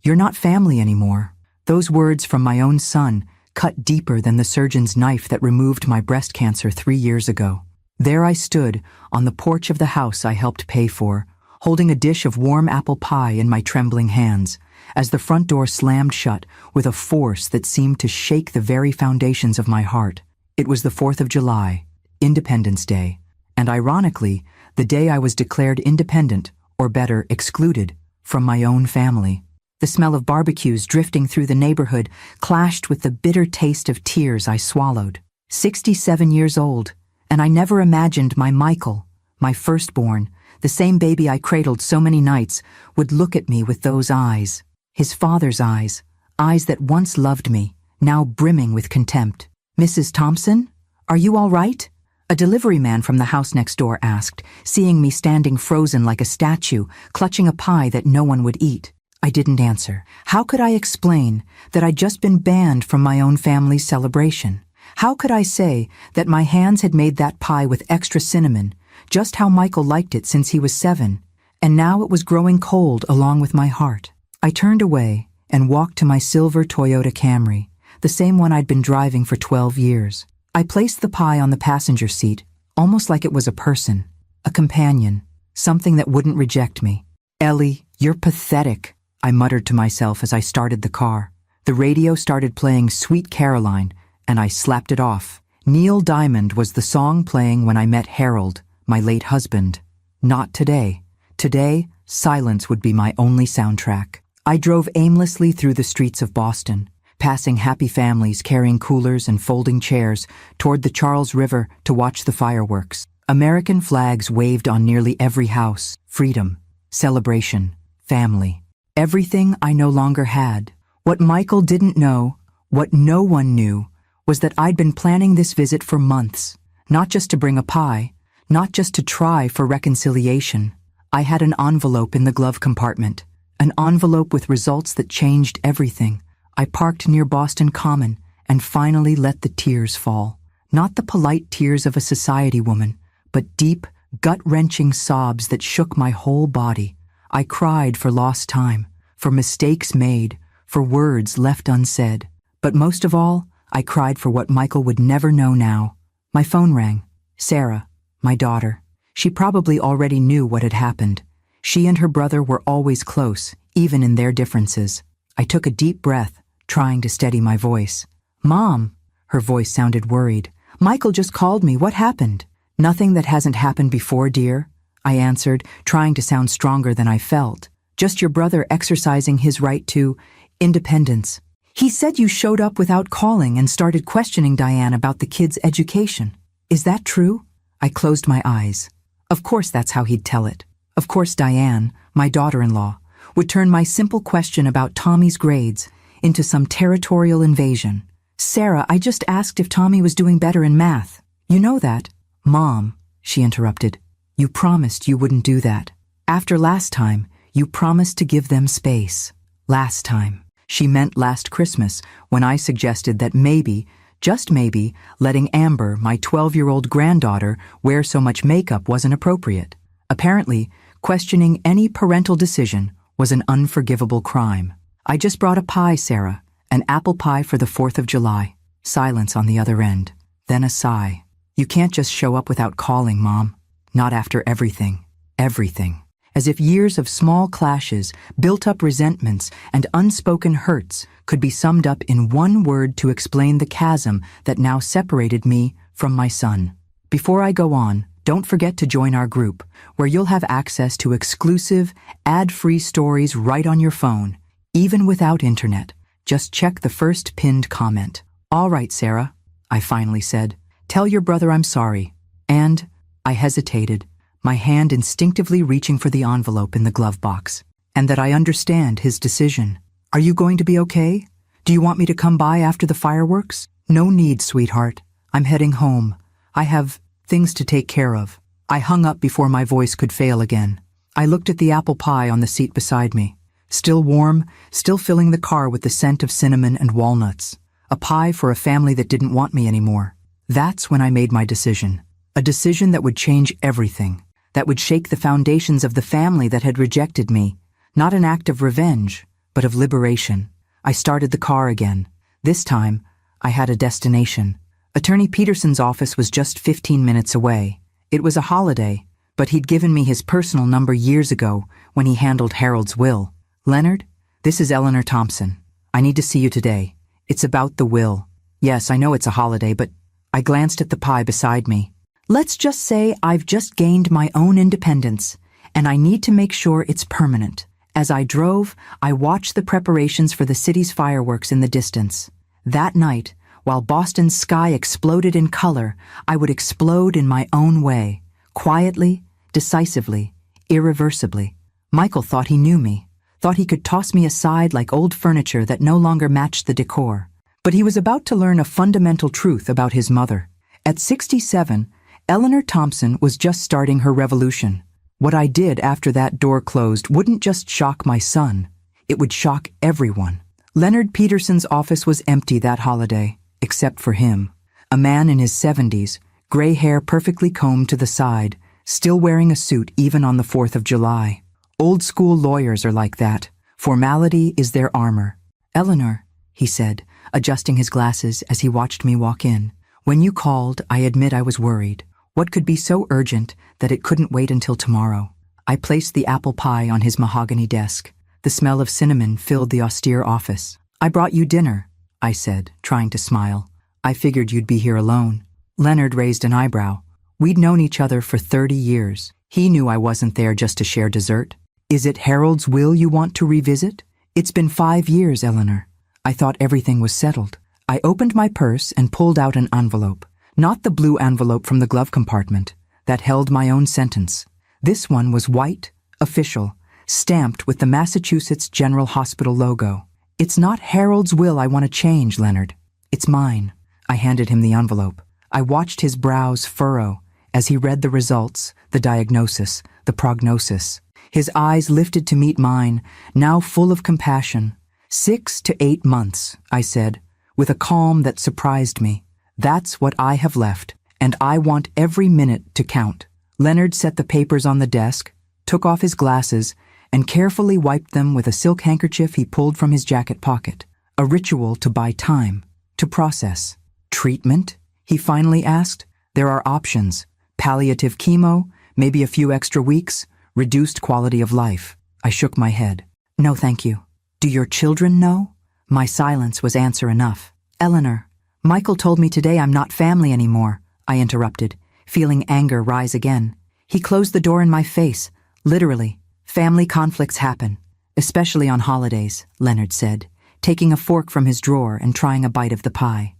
"You're not family anymore." Those words from my own son cut deeper than the surgeon's knife that removed my breast cancer 3 years ago. There I stood, on the porch of the house I helped pay for, holding a dish of warm apple pie in my trembling hands, as the front door slammed shut with a force that seemed to shake the very foundations of my heart. It was the 4th of July, Independence Day, and ironically, the day I was declared independent, or better, excluded, from my own family. The smell of barbecues drifting through the neighborhood clashed with the bitter taste of tears I swallowed. 67 years old, and I never imagined my Michael, my firstborn, the same baby I cradled so many nights, would look at me with those eyes. His father's eyes, eyes that once loved me, now brimming with contempt. "Mrs. Thompson, are you all right?" a delivery man from the house next door asked, seeing me standing frozen like a statue, clutching a pie that no one would eat. I didn't answer. How could I explain that I'd just been banned from my own family's celebration? How could I say that my hands had made that pie with extra cinnamon, just how Michael liked it since he was 7, and now it was growing cold along with my heart? I turned away and walked to my silver Toyota Camry, the same one I'd been driving for 12 years. I placed the pie on the passenger seat, almost like it was a person, a companion, something that wouldn't reject me. "Ellie, you're pathetic," I muttered to myself as I started the car. The radio started playing Sweet Caroline, and I slapped it off. Neil Diamond was the song playing when I met Harold, my late husband. Not today. Today, silence would be my only soundtrack. I drove aimlessly through the streets of Boston, passing happy families carrying coolers and folding chairs toward the Charles River to watch the fireworks. American flags waved on nearly every house. Freedom, celebration, family. Everything I no longer had. What Michael didn't know, what no one knew, was that I'd been planning this visit for months, not just to bring a pie, not just to try for reconciliation. I had an envelope in the glove compartment, an envelope with results that changed everything. I parked near Boston Common and finally let the tears fall. Not the polite tears of a society woman, but deep, gut-wrenching sobs that shook my whole body. I cried for lost time, for mistakes made, for words left unsaid. But most of all, I cried for what Michael would never know now. My phone rang. Sarah, my daughter. She probably already knew what had happened. She and her brother were always close, even in their differences. I took a deep breath, trying to steady my voice. "Mom," her voice sounded worried. "Michael just called me. What happened?" "Nothing that hasn't happened before, dear," I answered, trying to sound stronger than I felt. "Just your brother exercising his right to independence. He said you showed up without calling and started questioning Diane about the kids' education. Is that true?" I closed my eyes. Of course that's how he'd tell it. Of course Diane, my daughter-in-law, would turn my simple question about Tommy's grades into some territorial invasion. "Sarah, I just asked if Tommy was doing better in math. You know that." "Mom," she interrupted, "you promised you wouldn't do that. After last time, you promised to give them space." Last time. She meant last Christmas, when I suggested that maybe, just maybe, letting Amber, my 12-year-old granddaughter, wear so much makeup wasn't appropriate. Apparently, questioning any parental decision was an unforgivable crime. "I just brought a pie, Sarah, an apple pie for the 4th of July. Silence on the other end. Then a sigh. "You can't just show up without calling, Mom. Not after everything. Everything." As if years of small clashes, built-up resentments, and unspoken hurts could be summed up in one word to explain the chasm that now separated me from my son. Before I go on, don't forget to join our group, where you'll have access to exclusive, ad-free stories right on your phone, even without internet. Just check the first pinned comment. "All right, Sarah," I finally said. "Tell your brother I'm sorry." And I hesitated, my hand instinctively reaching for the envelope in the glove box. "And that I understand his decision. Are you going to be okay? Do you want me to come by after the fireworks?" "No need, sweetheart. I'm heading home. I have things to take care of." I hung up before my voice could fail again. I looked at the apple pie on the seat beside me. Still warm, still filling the car with the scent of cinnamon and walnuts. A pie for a family that didn't want me anymore. That's when I made my decision. A decision that would change everything. That would shake the foundations of the family that had rejected me. Not an act of revenge, but of liberation. I started the car again. This time, I had a destination. Attorney Peterson's office was just 15 minutes away. It was a holiday, but he'd given me his personal number years ago when he handled Harold's will. "Leonard, this is Eleanor Thompson. I need to see you today. It's about the will." Yes, I know it's a holiday, but I glanced at the pie beside me. "Let's just say I've just gained my own independence, and I need to make sure it's permanent." As I drove, I watched the preparations for the city's fireworks in the distance. That night, while Boston's sky exploded in color, I would explode in my own way, quietly, decisively, irreversibly. Michael thought he knew me, thought he could toss me aside like old furniture that no longer matched the decor. But he was about to learn a fundamental truth about his mother. At 67, Eleanor Thompson was just starting her revolution. What I did after that door closed wouldn't just shock my son, it would shock everyone. Leonard Peterson's office was empty that holiday, except for him. A man in his 70s, gray hair perfectly combed to the side, still wearing a suit even on the 4th of July. Old-school lawyers are like that. Formality is their armor. "Eleanor," he said, adjusting his glasses as he watched me walk in. "When you called, I admit I was worried. What could be so urgent that it couldn't wait until tomorrow?" I placed the apple pie on his mahogany desk. The smell of cinnamon filled the austere office. "I brought you dinner," I said, trying to smile. "I figured you'd be here alone." Leonard raised an eyebrow. We'd known each other for 30 years. He knew I wasn't there just to share dessert. "Is it Harold's will you want to revisit?" "It's been 5 years, Eleanor. I thought everything was settled." I opened my purse and pulled out an envelope. Not the blue envelope from the glove compartment that held my own sentence. This one was white, official, stamped with the Massachusetts General Hospital logo. "It's not Harold's will I want to change, Leonard. It's mine." I handed him the envelope. I watched his brows furrow as he read the results, the diagnosis, the prognosis. His eyes lifted to meet mine, now full of compassion. 6 to 8 months, I said, with a calm that surprised me. "That's what I have left, and I want every minute to count." Leonard set the papers on the desk, took off his glasses, and carefully wiped them with a silk handkerchief he pulled from his jacket pocket. A ritual to buy time, to process. "Treatment?" he finally asked. "There are options. Palliative chemo, maybe a few extra weeks, reduced quality of life." I shook my head. "No, thank you." "Do your children know?" My silence was answer enough. "Eleanor, Michael told me today I'm not family anymore," I interrupted, feeling anger rise again. He closed the door in my face, literally. "Family conflicts happen, especially on holidays," Leonard said, taking a fork from his drawer and trying a bite of the pie.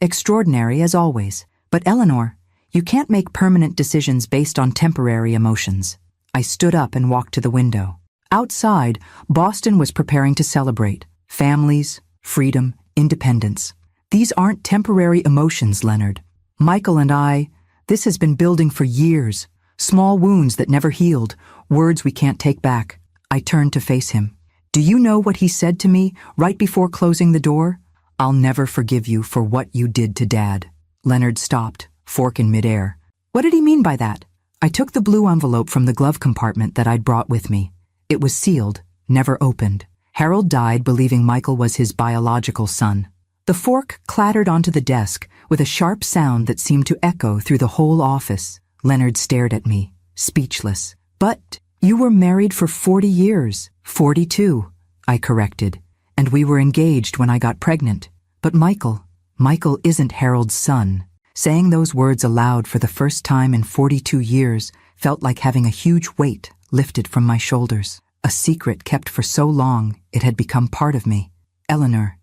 Extraordinary as always. But Eleanor, you can't make permanent decisions based on temporary emotions." I stood up and walked to the window. Outside, Boston was preparing to celebrate. Families, freedom, independence. These aren't temporary emotions, Leonard. Michael and I, this has been building for years. Small wounds that never healed, words we can't take back. I turned to face him. "Do you know what he said to me right before closing the door? 'I'll never forgive you for what you did to Dad.'" Leonard stopped, fork in midair. "What did he mean by that?" I took the blue envelope from the glove compartment that I'd brought with me. It was sealed, never opened. Harold died believing Michael was his biological son. The fork clattered onto the desk with a sharp sound that seemed to echo through the whole office. Leonard stared at me, speechless. "But you were married for 40 years. 42, I corrected. "And we were engaged when I got pregnant. But Michael isn't Harold's son." Saying those words aloud for the first time in 42 years felt like having a huge weight lifted from my shoulders. A secret kept for so long it had become part of me. "Eleanor,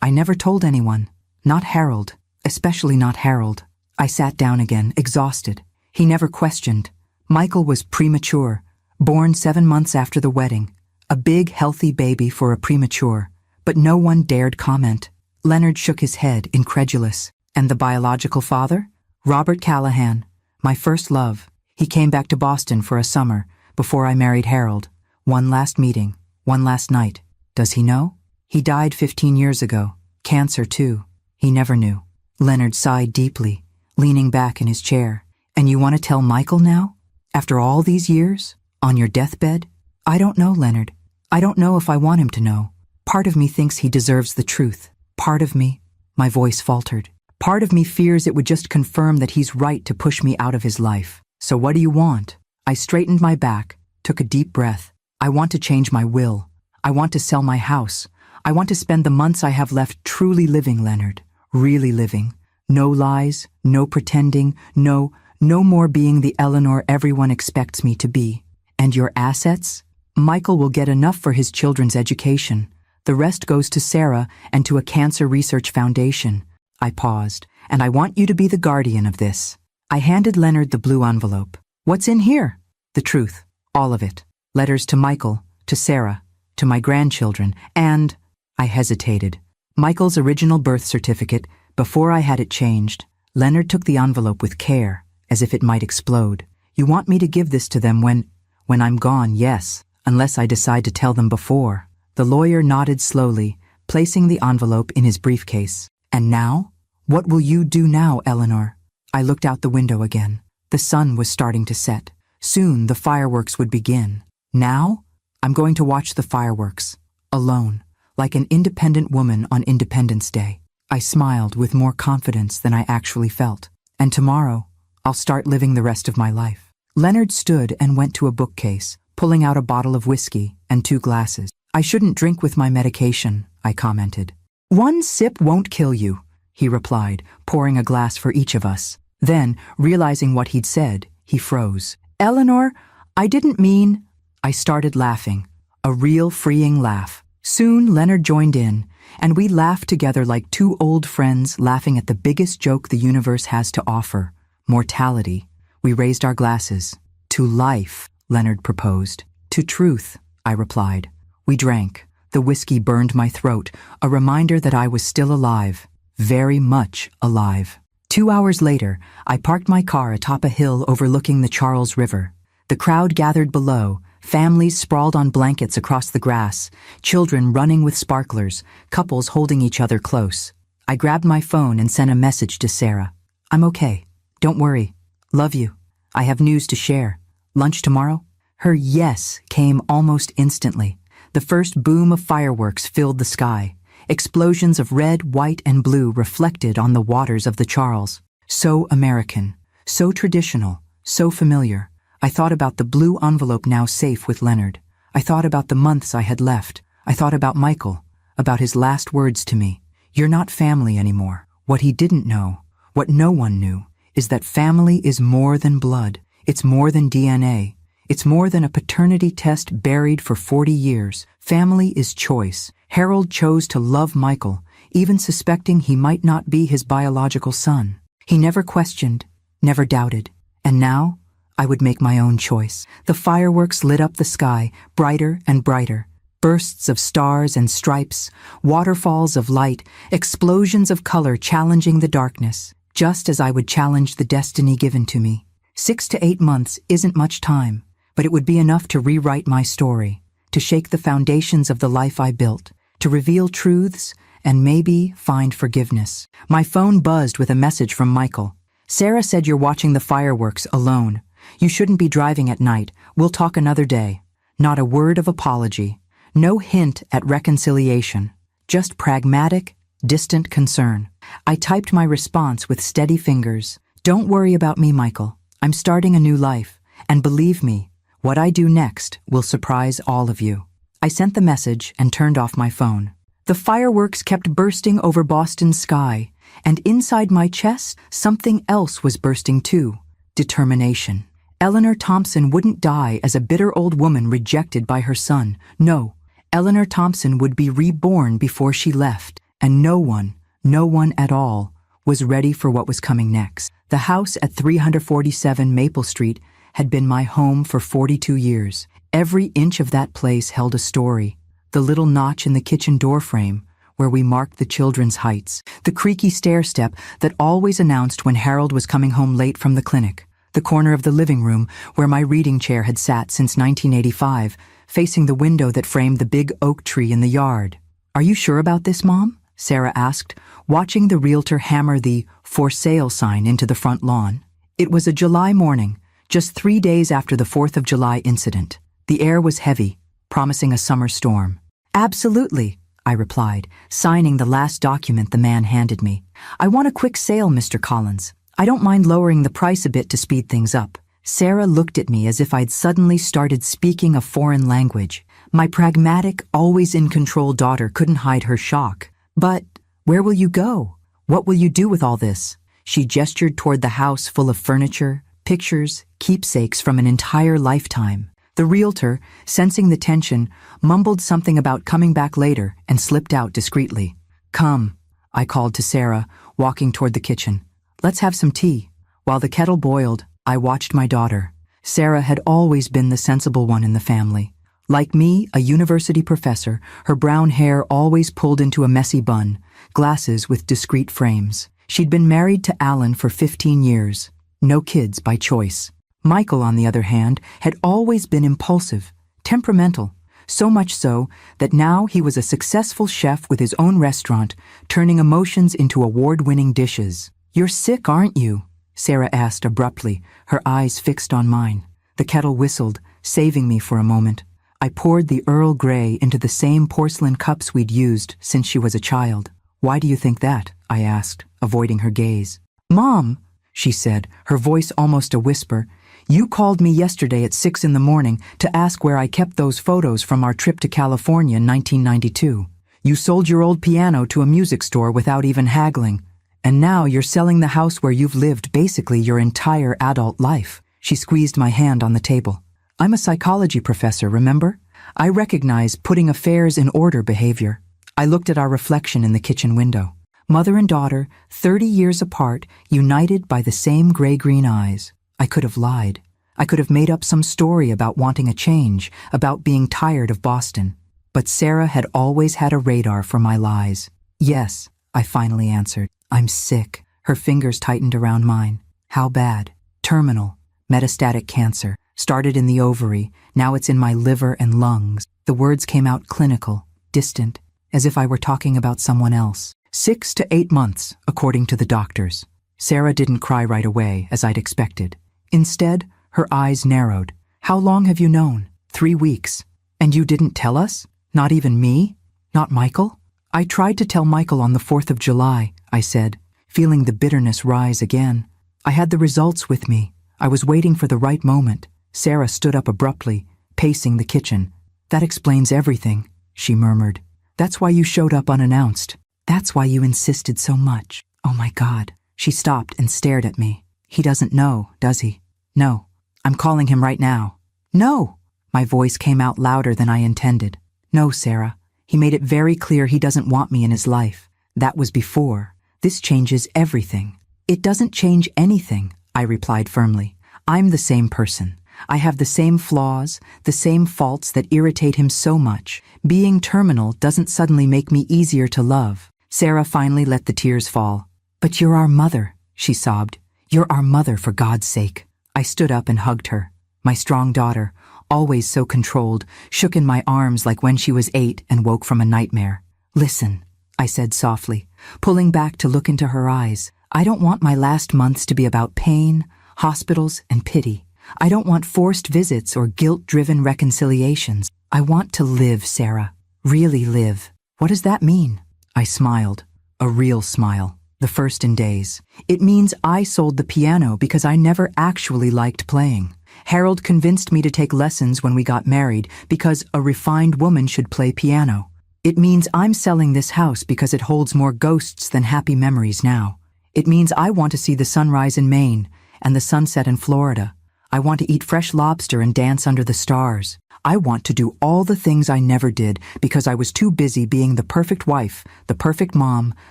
I never told anyone. Not Harold, especially not Harold." I sat down again, exhausted. He never questioned. Michael was premature, born 7 months after the wedding. A big, healthy baby for a premature, but no one dared comment. Leonard shook his head, incredulous. "And the biological father?" "Robert Callahan, my first love. He came back to Boston for a summer before I married Harold. One last meeting, one last night. Does he know?" "He died 15 years ago. Cancer, too. He never knew." Leonard sighed deeply, leaning back in his chair. "And you want to tell Michael now? After all these years? On your deathbed?" "I don't know, Leonard. I don't know if I want him to know. Part of me thinks he deserves the truth. Part of me, my voice faltered. Part of me fears it would just confirm that he's right to push me out of his life. So what do you want? I straightened my back, took a deep breath. I want to change my will. I want to sell my house. I want to spend the months I have left truly living, Leonard. Really living. No lies, no pretending, no more being the Eleanor everyone expects me to be. And your assets? Michael will get enough for his children's education. The rest goes to Sarah and to a cancer research foundation. I paused. And I want you to be the guardian of this. I handed Leonard the blue envelope. What's in here? The truth. All of it. Letters to Michael, to Sarah, to my grandchildren, and... I hesitated. Michael's original birth certificate, before I had it changed. Leonard took the envelope with care, as if it might explode. You want me to give this to them when I'm gone, yes, unless I decide to tell them before. The lawyer nodded slowly, placing the envelope in his briefcase. And now? What will you do now, Eleanor? I looked out the window again. The sun was starting to set. Soon the fireworks would begin. Now? I'm going to watch the fireworks. Alone. Like an independent woman on Independence Day. I smiled with more confidence than I actually felt. And tomorrow, I'll start living the rest of my life. Leonard stood and went to a bookcase, pulling out a bottle of whiskey and 2 glasses. I shouldn't drink with my medication, I commented. 1 sip won't kill you, he replied, pouring a glass for each of us. Then, realizing what he'd said, he froze. Eleanor, I didn't mean... I started laughing. A real freeing laugh. Soon Leonard joined in, and we laughed together like 2 old friends laughing at the biggest joke the universe has to offer, mortality. We raised our glasses. To life, Leonard proposed. To truth, I replied. We drank. The whiskey burned my throat, a reminder that I was still alive, very much alive. 2 hours later, I parked my car atop a hill overlooking the Charles River. The crowd gathered below, families sprawled on blankets across the grass, children running with sparklers, couples holding each other close. I grabbed my phone and sent a message to Sarah. I'm okay. Don't worry. Love you. I have news to share. Lunch tomorrow? Her yes came almost instantly. The first boom of fireworks filled the sky. Explosions of red, white, and blue reflected on the waters of the Charles. So American, so traditional, so familiar. I thought about the blue envelope now safe with Leonard. I thought about the months I had left. I thought about Michael, about his last words to me. You're not family anymore. What he didn't know, what no one knew, is that family is more than blood. It's more than DNA. It's more than a paternity test buried for 40 years. Family is choice. Harold chose to love Michael, even suspecting he might not be his biological son. He never questioned, never doubted. And now, I would make my own choice. The fireworks lit up the sky, brighter and brighter. Bursts of stars and stripes, waterfalls of light, explosions of color challenging the darkness, just as I would challenge the destiny given to me. 6 to 8 months isn't much time, but it would be enough to rewrite my story, to shake the foundations of the life I built, to reveal truths, and maybe find forgiveness. My phone buzzed with a message from Michael. Sarah said you're watching the fireworks alone. You shouldn't be driving at night. We'll talk another day. Not a word of apology. No hint at reconciliation. Just pragmatic, distant concern. I typed my response with steady fingers. Don't worry about me, Michael. I'm starting a new life. And believe me, what I do next will surprise all of you. I sent the message and turned off my phone. The fireworks kept bursting over Boston's sky, and inside my chest, something else was bursting too. Determination. Eleanor Thompson wouldn't die as a bitter old woman rejected by her son. No, Eleanor Thompson would be reborn before she left, and no one at all, was ready for what was coming next. The house at 347 Maple Street had been my home for 42 years. Every inch of that place held a story. The little notch in the kitchen doorframe, where we marked the children's heights. The creaky stair-step that always announced when Harold was coming home late from the clinic. The corner of the living room where my reading chair had sat since 1985, facing the window that framed the big oak tree in the yard. Are you sure about this, Mom? Sarah asked, watching the realtor hammer the "for sale" sign into the front lawn. It was a July morning, just 3 days after the 4th of July incident. The air was heavy, promising a summer storm. Absolutely, I replied, signing the last document the man handed me. I want a quick sale, Mr. Collins. I don't mind lowering the price a bit to speed things up. Sarah looked at me as if I'd suddenly started speaking a foreign language. My pragmatic, always in control daughter couldn't hide her shock. But where will you go? What will you do with all this? She gestured toward the house full of furniture, pictures, keepsakes from an entire lifetime. The realtor, sensing the tension, mumbled something about coming back later and slipped out discreetly. Come, I called to Sarah, walking toward the kitchen. Let's have some tea. While the kettle boiled, I watched my daughter. Sarah had always been the sensible one in the family. Like me, a university professor, her brown hair always pulled into a messy bun, glasses with discreet frames. She'd been married to Alan for 15 years. No kids by choice. Michael, on the other hand, had always been impulsive, temperamental, so much so that now he was a successful chef with his own restaurant, turning emotions into award-winning dishes. You're sick, aren't you? Sarah asked abruptly, her eyes fixed on mine. The kettle whistled, saving me for a moment. I poured the Earl Grey into the same porcelain cups we'd used since she was a child. Why do you think that? I asked, avoiding her gaze. Mom, she said, her voice almost a whisper, you called me yesterday at 6 in the morning to ask where I kept those photos from our trip to California in 1992. You sold your old piano to a music store without even haggling. And now you're selling the house where you've lived basically your entire adult life. She squeezed my hand on the table. I'm a psychology professor, remember? I recognize putting affairs in order behavior. I looked at our reflection in the kitchen window. Mother and daughter, 30 years apart, united by the same gray-green eyes. I could have lied. I could have made up some story about wanting a change, about being tired of Boston. But Sarah had always had a radar for my lies. Yes, I finally answered. I'm sick. Her fingers tightened around mine. How bad? Terminal. Metastatic cancer. Started in the ovary. Now it's in my liver and lungs. The words came out clinical, distant, as if I were talking about someone else. 6 to 8 months, according to the doctors. Sarah didn't cry right away, as I'd expected. Instead, her eyes narrowed. How long have you known? 3 weeks. And you didn't tell us? Not even me? Not Michael? I tried to tell Michael on the 4th of July, I said, feeling the bitterness rise again. I had the results with me. I was waiting for the right moment. Sarah stood up abruptly, pacing the kitchen. That explains everything, she murmured. That's why you showed up unannounced. That's why you insisted so much. Oh my God. She stopped and stared at me. He doesn't know, does he? No. I'm calling him right now. No! My voice came out louder than I intended. No, Sarah. He made it very clear he doesn't want me in his life. That was before. This changes everything. It doesn't change anything, I replied firmly. I'm the same person. I have the same flaws, the same faults that irritate him so much. Being terminal doesn't suddenly make me easier to love. Sarah finally let the tears fall. But you're our mother, she sobbed. You're our mother, for God's sake. I stood up and hugged her. My strong daughter, always so controlled, shook in my arms like when she was 8 and woke from a nightmare. Listen, I said softly, pulling back to look into her eyes. I don't want my last months to be about pain, hospitals, and pity. I don't want forced visits or guilt-driven reconciliations. I want to live, Sarah. Really live. What does that mean? I smiled. A real smile. The first in days. It means I sold the piano because I never actually liked playing. Harold convinced me to take lessons when we got married because a refined woman should play piano. It means I'm selling this house because it holds more ghosts than happy memories now. It means I want to see the sunrise in Maine and the sunset in Florida. I want to eat fresh lobster and dance under the stars. I want to do all the things I never did because I was too busy being the perfect wife, the perfect mom,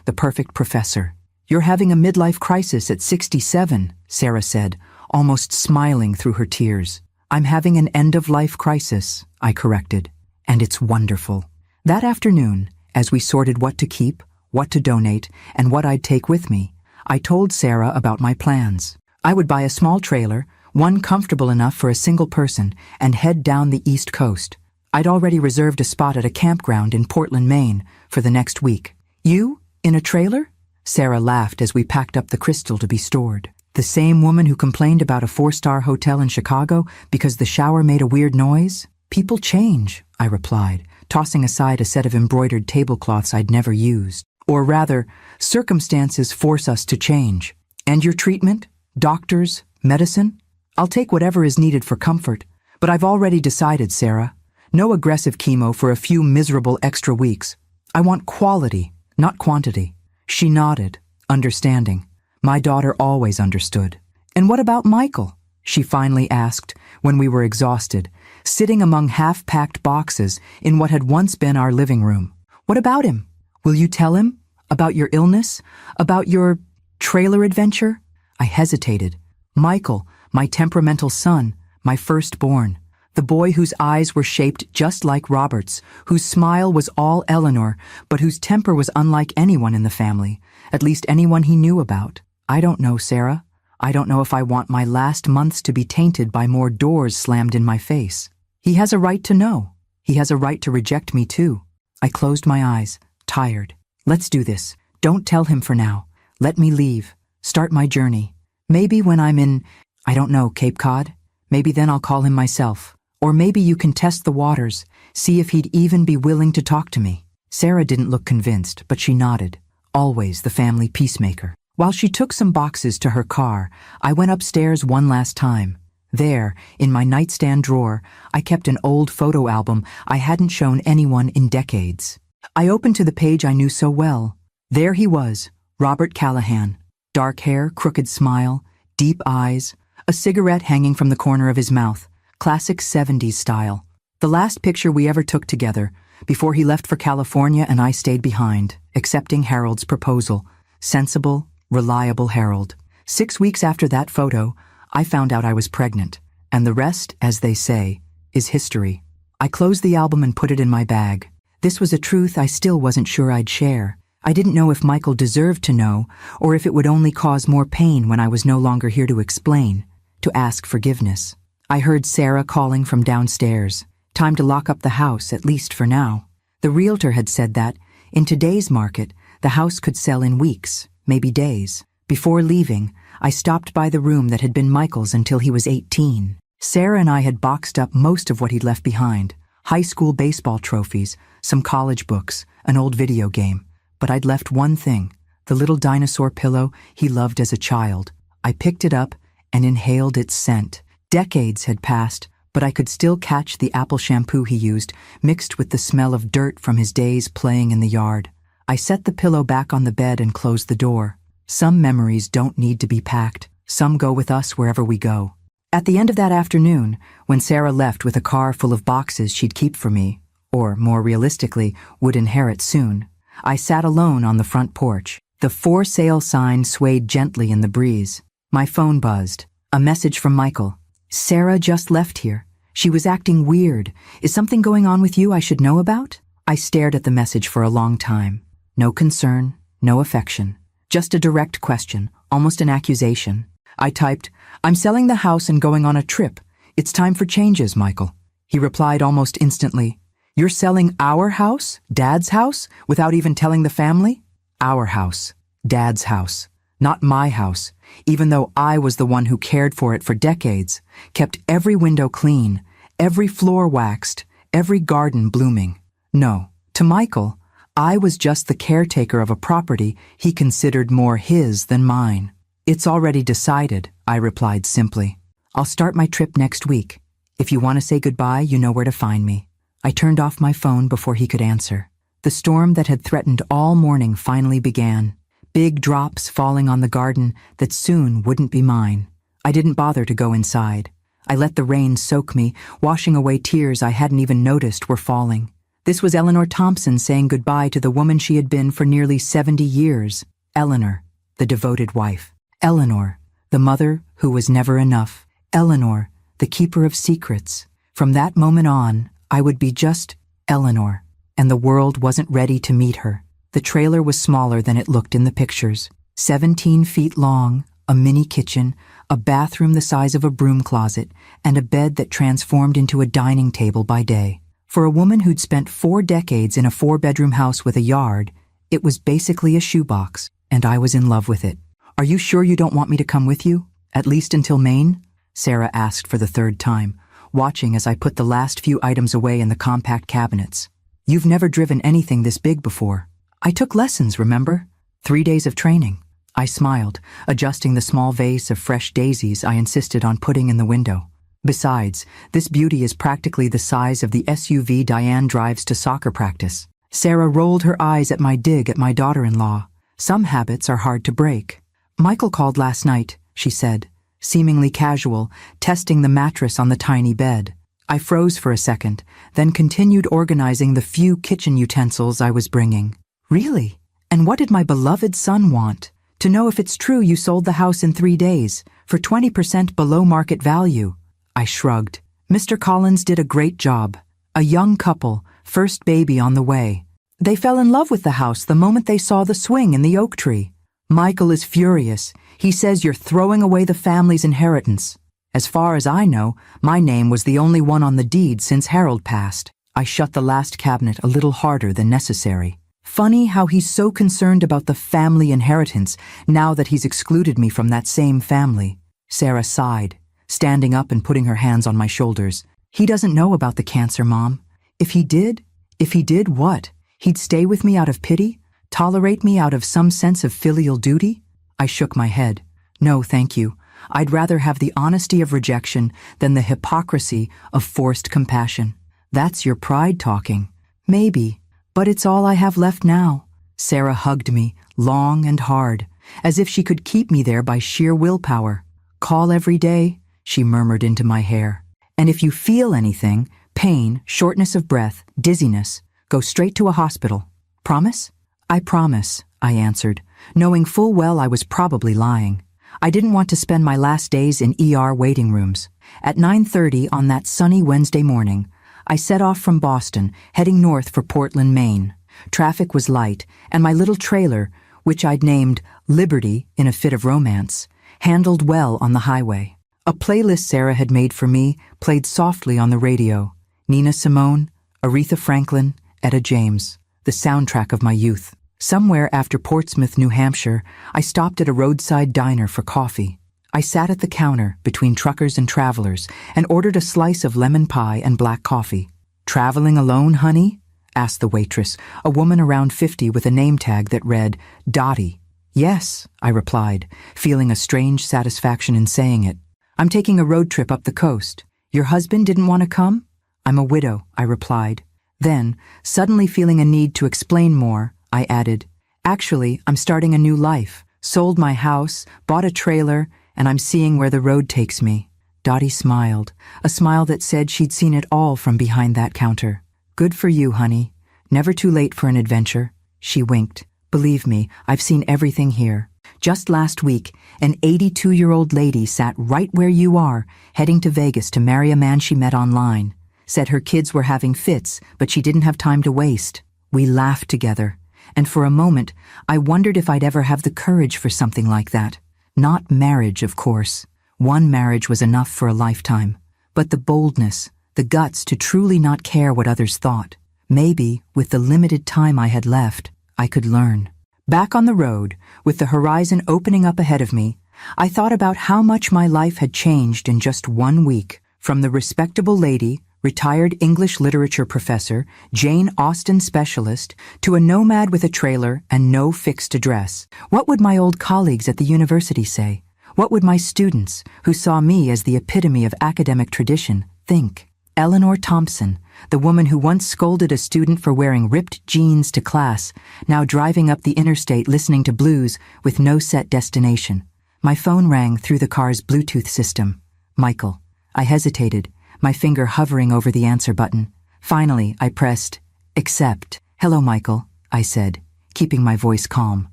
the perfect professor. You're having a midlife crisis at 67, Sarah said, almost smiling through her tears. I'm having an end-of-life crisis, I corrected, and it's wonderful. That afternoon, as we sorted what to keep, what to donate, and what I'd take with me, I told Sarah about my plans. I would buy a small trailer, one comfortable enough for a single person, and head down the East Coast. I'd already reserved a spot at a campground in Portland, Maine, for the next week. You, in a trailer? Sarah laughed as we packed up the crystal to be stored. The same woman who complained about a 4-star hotel in Chicago because the shower made a weird noise? People change, I replied, tossing aside a set of embroidered tablecloths I'd never used. Or rather, circumstances force us to change. And your treatment? Doctors? Medicine? I'll take whatever is needed for comfort. But I've already decided, Sarah. No aggressive chemo for a few miserable extra weeks. I want quality, not quantity. She nodded, understanding. My daughter always understood. And what about Michael? She finally asked, when we were exhausted, sitting among half-packed boxes in what had once been our living room. What about him? Will you tell him? About your illness? About your trailer adventure? I hesitated. Michael, my temperamental son, my firstborn. The boy whose eyes were shaped just like Robert's, whose smile was all Eleanor, but whose temper was unlike anyone in the family, at least anyone he knew about. I don't know, Sarah. I don't know if I want my last months to be tainted by more doors slammed in my face. He has a right to know. He has a right to reject me too. I closed my eyes, tired. Let's do this. Don't tell him for now. Let me leave. Start my journey. Maybe when I'm in, I don't know, Cape Cod? Maybe then I'll call him myself. Or maybe you can test the waters, see if he'd even be willing to talk to me. Sarah didn't look convinced, but she nodded. Always the family peacemaker. While she took some boxes to her car, I went upstairs one last time. There, in my nightstand drawer, I kept an old photo album I hadn't shown anyone in decades. I opened to the page I knew so well. There he was, Robert Callahan. Dark hair, crooked smile, deep eyes, a cigarette hanging from the corner of his mouth. Classic 70s style. The last picture we ever took together, before he left for California and I stayed behind, accepting Harold's proposal. Sensible, reliable Harold. 6 weeks after that photo, I found out I was pregnant. And the rest, as they say, is history. I closed the album and put it in my bag. This was a truth I still wasn't sure I'd share. I didn't know if Michael deserved to know, or if it would only cause more pain when I was no longer here to explain, to ask forgiveness. I heard Sarah calling from downstairs. Time to lock up the house, at least for now. The realtor had said that, in today's market, the house could sell in weeks, maybe days. Before leaving, I stopped by the room that had been Michael's until he was 18. Sarah and I had boxed up most of what he'd left behind. High school baseball trophies, some college books, an old video game. But I'd left one thing, the little dinosaur pillow he loved as a child. I picked it up and inhaled its scent. Decades had passed, but I could still catch the apple shampoo he used, mixed with the smell of dirt from his days playing in the yard. I set the pillow back on the bed and closed the door. Some memories don't need to be packed. Some go with us wherever we go. At the end of that afternoon, when Sarah left with a car full of boxes she'd keep for me, or more realistically, would inherit soon, I sat alone on the front porch. The for sale sign swayed gently in the breeze. My phone buzzed. A message from Michael. Sarah just left here. She was acting weird. Is something going on with you I should know about? I stared at the message for a long time. No concern, no affection. Just a direct question, almost an accusation. I typed, I'm selling the house and going on a trip. It's time for changes, Michael. He replied almost instantly. You're selling our house? Dad's house? Without even telling the family? Our house. Dad's house. Not my house, even though I was the one who cared for it for decades, kept every window clean, every floor waxed, every garden blooming. No, to Michael, I was just the caretaker of a property he considered more his than mine. It's already decided, I replied simply. I'll start my trip next week. If you want to say goodbye, you know where to find me. I turned off my phone before he could answer. The storm that had threatened all morning finally began. Big drops falling on the garden that soon wouldn't be mine. I didn't bother to go inside. I let the rain soak me, washing away tears I hadn't even noticed were falling. This was Eleanor Thompson saying goodbye to the woman she had been for nearly 70 years. Eleanor, the devoted wife. Eleanor, the mother who was never enough. Eleanor, the keeper of secrets. From that moment on, I would be just Eleanor, and the world wasn't ready to meet her. The trailer was smaller than it looked in the pictures. 17 feet long, a mini kitchen, a bathroom the size of a broom closet, and a bed that transformed into a dining table by day. For a woman who'd spent 4 decades in a 4-bedroom house with a yard, it was basically a shoebox, and I was in love with it. Are you sure you don't want me to come with you? At least until Maine? Sarah asked for the 3rd time. watching as I put the last few items away in the compact cabinets. "You've never driven anything this big before." "I took lessons, remember? 3 days of training." I smiled, adjusting the small vase of fresh daisies I insisted on putting in the window. "Besides, this beauty is practically the size of the SUV Diane drives to soccer practice." Sarah rolled her eyes at my dig at my daughter-in-law. "Some habits are hard to break." "Michael called last night," she said, seemingly casual, testing the mattress on the tiny bed. I froze for a second, then continued organizing the few kitchen utensils I was bringing. "Really? And what did my beloved son want? To know if it's true you sold the house in 3 days, for 20% below market value." I shrugged. "Mr. Collins did a great job. A young couple, first baby on the way. They fell in love with the house the moment they saw the swing in the oak tree. Michael is furious. He says you're throwing away the family's inheritance. As far as I know, my name was the only one on the deed since Harold passed." I shut the last cabinet a little harder than necessary. Funny how he's so concerned about the family inheritance now that he's excluded me from that same family. Sarah sighed, standing up and putting her hands on my shoulders. "He doesn't know about the cancer, Mom. If he did what? He'd stay with me out of pity? Tolerate me out of some sense of filial duty?" I shook my head. "No, thank you. I'd rather have the honesty of rejection than the hypocrisy of forced compassion." "That's your pride talking." "Maybe, but it's all I have left now." Sarah hugged me, long and hard, as if she could keep me there by sheer willpower. "Call every day," she murmured into my hair. "And if you feel anything, pain, shortness of breath, dizziness, go straight to a hospital. Promise?" "I promise," I answered, knowing full well I was probably lying. I didn't want to spend my last days in ER waiting rooms. At 9:30 on that sunny Wednesday morning, I set off from Boston, heading north for Portland, Maine. Traffic was light, and my little trailer, which I'd named Liberty in a fit of romance, handled well on the highway. A playlist Sarah had made for me played softly on the radio. Nina Simone, Aretha Franklin, Etta James, the soundtrack of my youth. Somewhere after Portsmouth, New Hampshire, I stopped at a roadside diner for coffee. I sat at the counter between truckers and travelers and ordered a slice of lemon pie and black coffee. "Traveling alone, honey?" asked the waitress, a woman around 50 with a name tag that read Dottie. "Yes," I replied, feeling a strange satisfaction in saying it. "I'm taking a road trip up the coast. Your husband didn't want to come?" "I'm a widow," I replied. Then, suddenly feeling a need to explain more, I added, "Actually, I'm starting a new life. Sold my house, bought a trailer, and I'm seeing where the road takes me." Dottie smiled, a smile that said she'd seen it all from behind that counter. "Good for you, honey. Never too late for an adventure." She winked. "Believe me, I've seen everything here. Just last week, an 82-year-old lady sat right where you are, heading to Vegas to marry a man she met online. Said her kids were having fits, but she didn't have time to waste. We laughed together, and for a moment, I wondered if I'd ever have the courage for something like that. Not marriage, of course. One marriage was enough for a lifetime. But the boldness, the guts to truly not care what others thought. Maybe, with the limited time I had left, I could learn. Back on the road, with the horizon opening up ahead of me, I thought about how much my life had changed in just 1 week. From the respectable lady, retired English literature professor, Jane Austen specialist, to a nomad with a trailer and no fixed address. What would my old colleagues at the university say? What would my students, who saw me as the epitome of academic tradition, think? Eleanor Thompson, the woman who once scolded a student for wearing ripped jeans to class, now driving up the interstate listening to blues with no set destination. My phone rang through the car's Bluetooth system. Michael. I hesitated, my finger hovering over the answer button. Finally, I pressed accept. "Hello, Michael," I said, keeping my voice calm.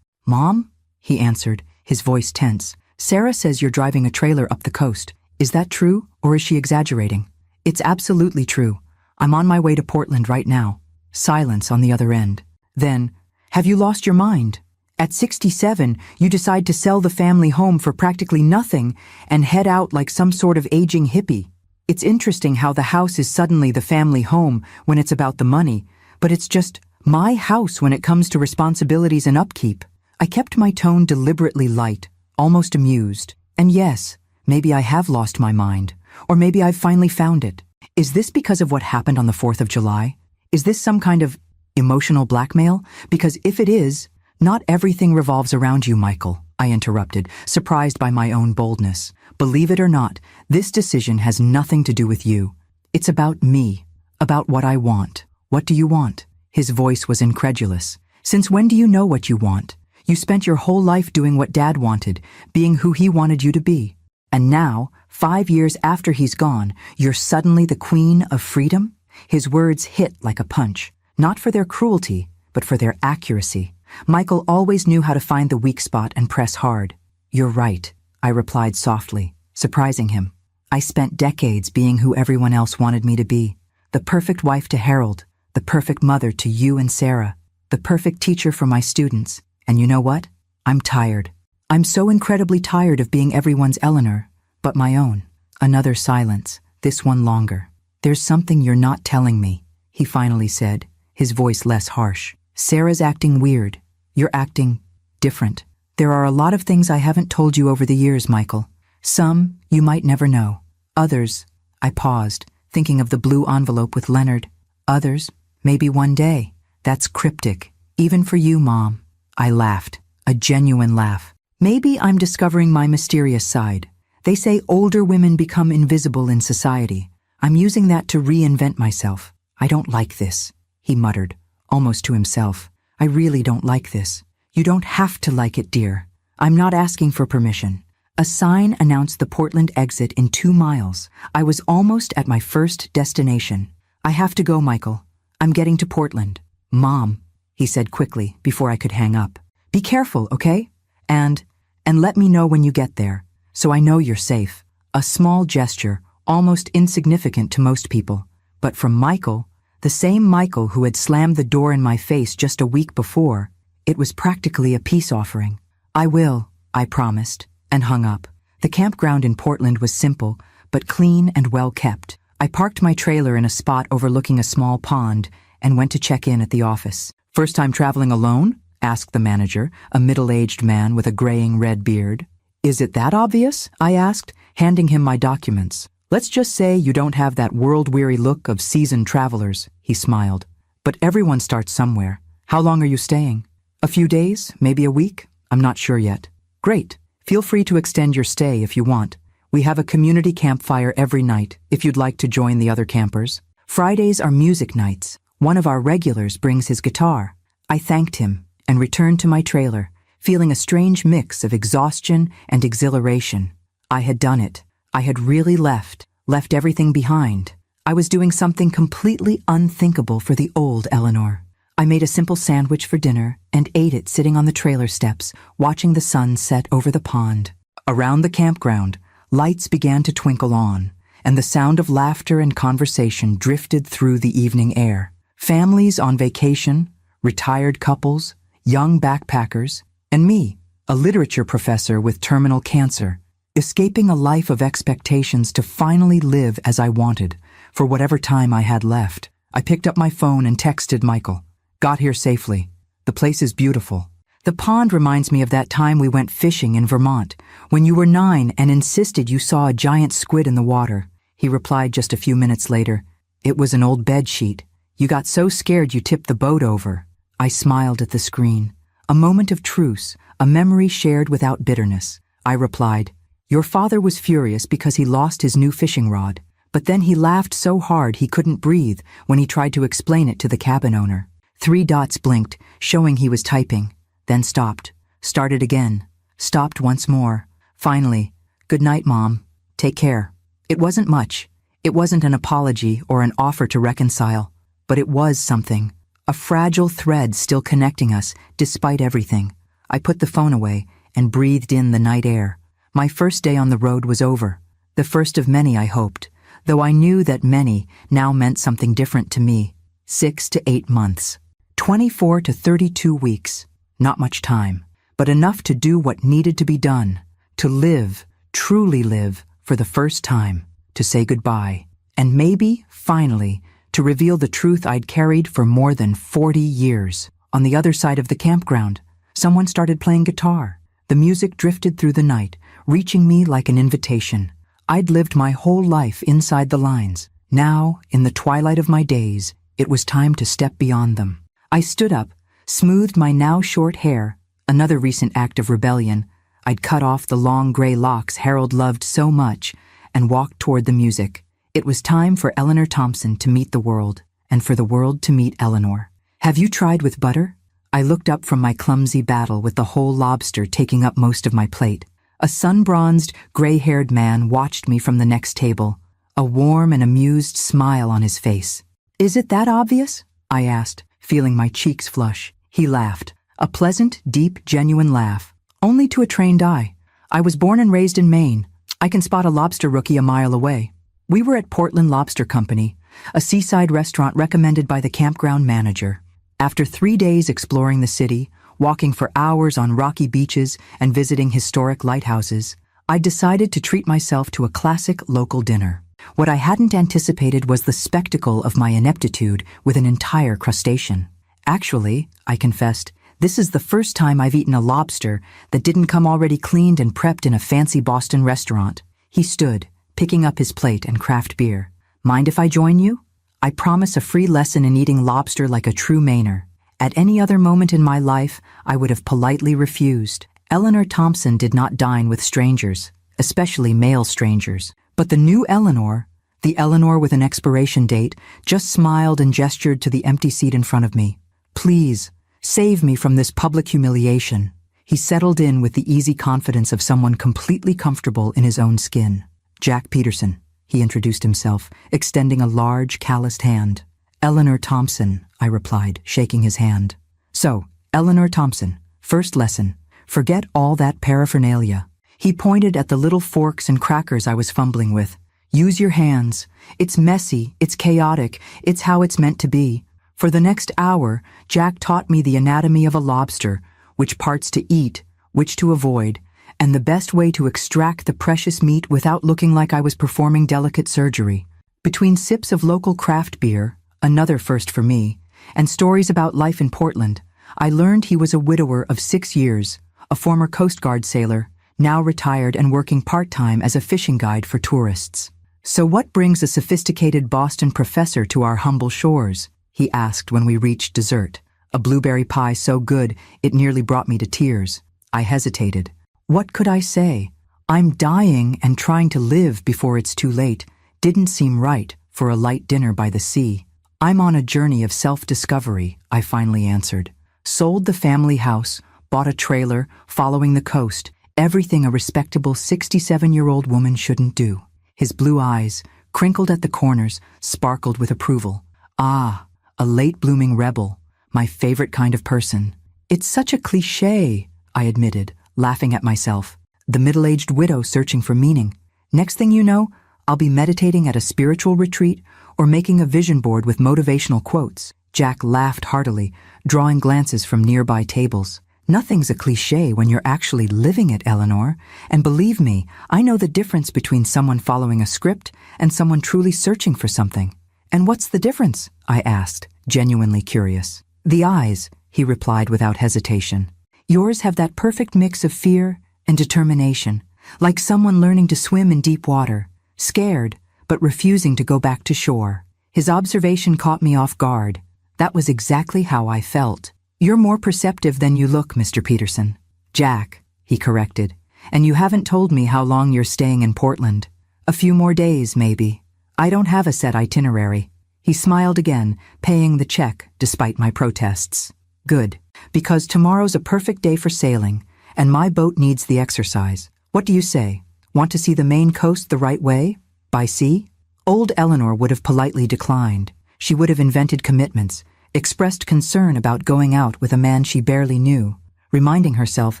"Mom?" he answered, his voice tense. "Sarah says you're driving a trailer up the coast. Is that true, or is she exaggerating?" "It's absolutely true. I'm on my way to Portland right now." Silence on the other end. Then, "Have you lost your mind? At 67, you decide to sell the family home for practically nothing and head out like some sort of aging hippie. It's interesting how the house is suddenly the family home when it's about the money, but it's just my house when it comes to responsibilities and upkeep." I kept my tone deliberately light, almost amused. "And yes, maybe I have lost my mind. Or maybe I've finally found it. Is this because of what happened on the 4th of July? Is this some kind of emotional blackmail? Because if it is, not everything revolves around you, Michael, I interrupted, surprised by my own boldness. Believe it or not, this decision has nothing to do with you. It's about me, about what I want. What do you want? His voice was incredulous. Since when do you know what you want? You spent your whole life doing what Dad wanted, being who he wanted you to be. And now, 5 years after he's gone, you're suddenly the queen of freedom? His words hit like a punch, not for their cruelty, but for their accuracy. Michael always knew how to find the weak spot and press hard. You're right, I replied softly, surprising him. I spent decades being who everyone else wanted me to be. The perfect wife to Harold, the perfect mother to you and Sarah, the perfect teacher for my students. And you know what? I'm tired. I'm so incredibly tired of being everyone's Eleanor, but my own. Another silence, this one longer. There's something you're not telling me, he finally said, his voice less harsh. Sarah's acting weird. You're acting different. There are a lot of things I haven't told you over the years, Michael. Some you might never know. Others, I paused, thinking of the blue envelope with Leonard. Others, maybe one day. That's cryptic, even for you, Mom. I laughed, a genuine laugh. Maybe I'm discovering my mysterious side. They say older women become invisible in society. I'm using that to reinvent myself. I don't like this, he muttered, almost to himself. I really don't like this. You don't have to like it, dear. I'm not asking for permission. A sign announced the Portland exit in 2 miles. I was almost at my first destination. I have to go, Michael. I'm getting to Portland. Mom, he said quickly before I could hang up. Be careful, okay? And let me know when you get there, so I know you're safe. A small gesture, almost insignificant to most people. But from Michael, the same Michael who had slammed the door in my face just a week before, it was practically a peace offering. I will, I promised, and hung up. The campground in Portland was simple, but clean and well kept. I parked my trailer in a spot overlooking a small pond and went to check in at the office. First time traveling alone? Asked the manager, a middle-aged man with a graying red beard. Is it that obvious? I asked, handing him my documents. Let's just say you don't have that world-weary look of seasoned travelers, he smiled. But everyone starts somewhere. How long are you staying? A few days, maybe a week? I'm not sure yet. Great. Feel free to extend your stay if you want. We have a community campfire every night, if you'd like to join the other campers. Fridays are music nights. One of our regulars brings his guitar. I thanked him and returned to my trailer, feeling a strange mix of exhaustion and exhilaration. I had done it. I had really left everything behind. I was doing something completely unthinkable for the old Eleanor. I made a simple sandwich for dinner and ate it sitting on the trailer steps, watching the sun set over the pond. Around the campground, lights began to twinkle on, and the sound of laughter and conversation drifted through the evening air. Families on vacation, retired couples, young backpackers, and me, a literature professor with terminal cancer, escaping a life of expectations to finally live as I wanted, for whatever time I had left. I picked up my phone and texted Michael. Got here safely. The place is beautiful. The pond reminds me of that time we went fishing in Vermont, when you were 9 and insisted you saw a giant squid in the water. He replied just a few minutes later. It was an old bed sheet. You got so scared you tipped the boat over. I smiled at the screen. A moment of truce, a memory shared without bitterness. I replied, Your father was furious because he lost his new fishing rod, but then he laughed so hard he couldn't breathe when he tried to explain it to the cabin owner. 3 dots blinked, showing he was typing, then stopped, started again, stopped once more. Finally, good night, Mom. Take care. It wasn't much. It wasn't an apology or an offer to reconcile, but it was something. A fragile thread still connecting us, despite everything. I put the phone away and breathed in the night air. My first day on the road was over. The first of many, I hoped, though I knew that many now meant something different to me. 6 to 8 months. 24 to 32 weeks. Not much time, but enough to do what needed to be done. To live, truly live, for the first time. To say goodbye. And maybe, finally, to reveal the truth I'd carried for more than 40 years. On the other side of the campground, someone started playing guitar. The music drifted through the night, reaching me like an invitation. I'd lived my whole life inside the lines. Now, in the twilight of my days, it was time to step beyond them. I stood up, smoothed my now short hair, another recent act of rebellion. I'd cut off the long gray locks Harold loved so much and walked toward the music. It was time for Eleanor Thompson to meet the world, and for the world to meet Eleanor. Have you tried with butter? I looked up from my clumsy battle with the whole lobster taking up most of my plate. A sun-bronzed, gray-haired man watched me from the next table, a warm and amused smile on his face. Is it that obvious? I asked, feeling my cheeks flush. He laughed, a pleasant, deep, genuine laugh. Only to a trained eye. I was born and raised in Maine. I can spot a lobster rookie a mile away. We were at Portland Lobster Company, a seaside restaurant recommended by the campground manager. After 3 days exploring the city, walking for hours on rocky beaches and visiting historic lighthouses, I decided to treat myself to a classic local dinner. What I hadn't anticipated was the spectacle of my ineptitude with an entire crustacean. Actually, I confessed, this is the first time I've eaten a lobster that didn't come already cleaned and prepped in a fancy Boston restaurant. He stood, picking up his plate and craft beer. Mind if I join you? I promise a free lesson in eating lobster like a true Mainer. At any other moment in my life, I would have politely refused. Eleanor Thompson did not dine with strangers, especially male strangers. But the new Eleanor, the Eleanor with an expiration date, just smiled and gestured to the empty seat in front of me. Please, save me from this public humiliation. He settled in with the easy confidence of someone completely comfortable in his own skin. Jack Peterson, he introduced himself, extending a large, calloused hand. Eleanor Thompson, I replied, shaking his hand. So, Eleanor Thompson, first lesson. Forget all that paraphernalia. He pointed at the little forks and crackers I was fumbling with. Use your hands. It's messy, it's chaotic, it's how it's meant to be. For the next hour, Jack taught me the anatomy of a lobster, which parts to eat, which to avoid, and the best way to extract the precious meat without looking like I was performing delicate surgery. Between sips of local craft beer, another first for me, and stories about life in Portland, I learned he was a widower of 6 years, a former Coast Guard sailor, now retired and working part-time as a fishing guide for tourists. So what brings a sophisticated Boston professor to our humble shores? He asked when we reached dessert, a blueberry pie so good it nearly brought me to tears. I hesitated. What could I say? I'm dying and trying to live before it's too late didn't seem right for a light dinner by the sea. I'm on a journey of self-discovery, I finally answered. Sold the family house, bought a trailer, following the coast, everything a respectable 67-year-old woman shouldn't do. His blue eyes, crinkled at the corners, sparkled with approval. Ah, a late-blooming rebel, my favorite kind of person. It's such a cliché, I admitted, laughing at myself. The middle-aged widow searching for meaning. Next thing you know, I'll be meditating at a spiritual retreat or making a vision board with motivational quotes. Jack laughed heartily, drawing glances from nearby tables. Nothing's a cliché when you're actually living it, Eleanor. And believe me, I know the difference between someone following a script and someone truly searching for something. And what's the difference? I asked, genuinely curious. The eyes, he replied without hesitation. Yours have that perfect mix of fear and determination, like someone learning to swim in deep water, scared, but refusing to go back to shore. His observation caught me off guard. That was exactly how I felt. You're more perceptive than you look, Mr. Peterson. Jack, he corrected, and you haven't told me how long you're staying in Portland. A few more days, maybe. I don't have a set itinerary. He smiled again, paying the check despite my protests. Good, because tomorrow's a perfect day for sailing, and my boat needs the exercise. What do you say? Want to see the Maine coast the right way? By sea? Old Eleanor would have politely declined. She would have invented commitments, expressed concern about going out with a man she barely knew, reminding herself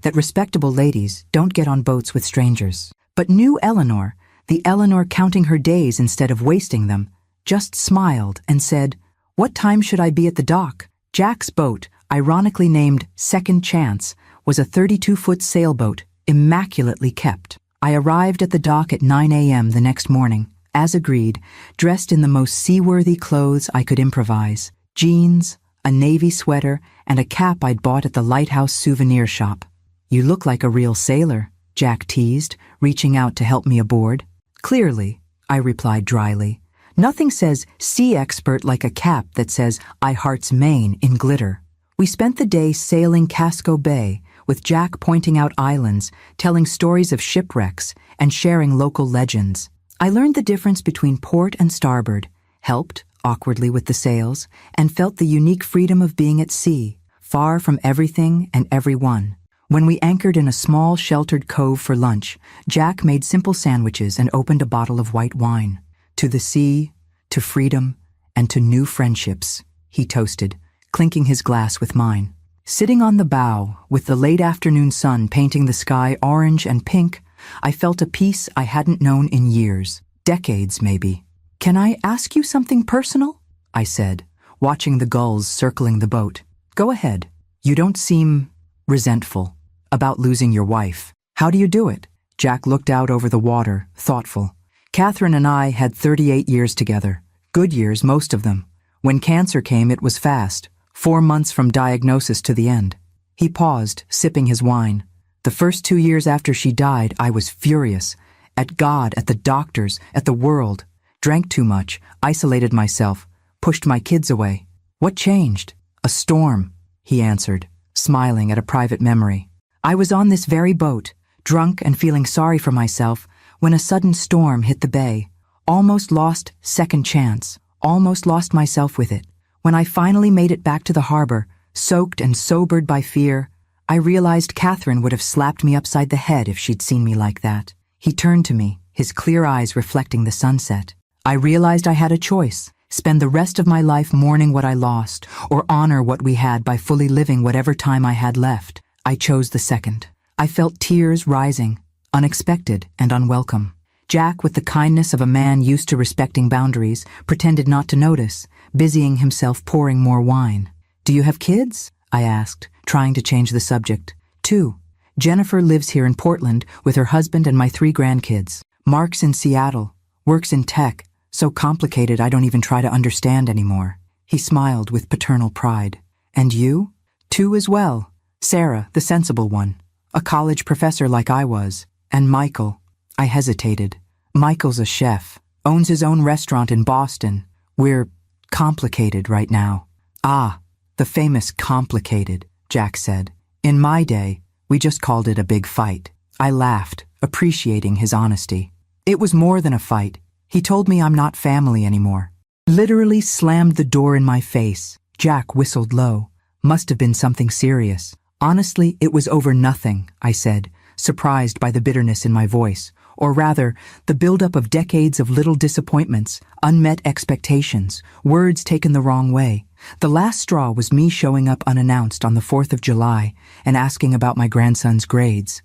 that respectable ladies don't get on boats with strangers. But new Eleanor, the Eleanor counting her days instead of wasting them, just smiled and said, "What time should I be at the dock?" Jack's boat, ironically named Second Chance, was a 32-foot sailboat, immaculately kept. I arrived at the dock at 9 a.m. the next morning, as agreed, dressed in the most seaworthy clothes I could improvise. Jeans, a navy sweater, and a cap I'd bought at the Lighthouse souvenir shop. You look like a real sailor, Jack teased, reaching out to help me aboard. Clearly, I replied dryly. Nothing says sea expert like a cap that says I hearts Maine in glitter. We spent the day sailing Casco Bay, with Jack pointing out islands, telling stories of shipwrecks, and sharing local legends. I learned the difference between port and starboard, helped, awkwardly with the sails, and felt the unique freedom of being at sea, far from everything and everyone. When we anchored in a small, sheltered cove for lunch, Jack made simple sandwiches and opened a bottle of white wine. To the sea, to freedom, and to new friendships, he toasted, clinking his glass with mine. Sitting on the bow, with the late afternoon sun painting the sky orange and pink, I felt a peace I hadn't known in years, decades maybe. "Can I ask you something personal?" I said, watching the gulls circling the boat. "Go ahead. You don't seem resentful about losing your wife. How do you do it?" Jack looked out over the water, thoughtful. "Catherine and I had 38 years together. Good years, most of them. When cancer came, it was fast. 4 months from diagnosis to the end." He paused, sipping his wine. "The first 2 years after she died, I was furious. At God, at the doctors, at the world. Drank too much, isolated myself, pushed my kids away. What changed?" "A storm," he answered, smiling at a private memory. "I was on this very boat, drunk and feeling sorry for myself, when a sudden storm hit the bay. Almost lost second chance, almost lost myself with it. When I finally made it back to the harbor, soaked and sobered by fear, I realized Catherine would have slapped me upside the head if she'd seen me like that." He turned to me, his clear eyes reflecting the sunset. "I realized I had a choice. Spend the rest of my life mourning what I lost, or honor what we had by fully living whatever time I had left. I chose the second." I felt tears rising, unexpected and unwelcome. Jack, with the kindness of a man used to respecting boundaries, pretended not to notice, busying himself pouring more wine. "Do you have kids?" I asked, trying to change the subject. "2. Jennifer lives here in Portland with her husband and my 3 grandkids. Mark's in Seattle, works in tech, so complicated I don't even try to understand anymore." He smiled with paternal pride. "And you?" "2 as well. Sarah, the sensible one, a college professor like I was, and Michael." I hesitated. "Michael's a chef, owns his own restaurant in Boston. We're complicated right now." "Ah, the famous complicated," Jack said. "In my day, we just called it a big fight." I laughed, appreciating his honesty. "It was more than a fight. He told me I'm not family anymore." Literally slammed the door in my face. Jack whistled low. Must have been something serious. "Honestly, it was over nothing," I said, surprised by the bitterness in my voice. Or rather, the buildup of decades of little disappointments, unmet expectations, words taken the wrong way. The last straw was me showing up unannounced on the 4th of July and asking about my grandson's grades.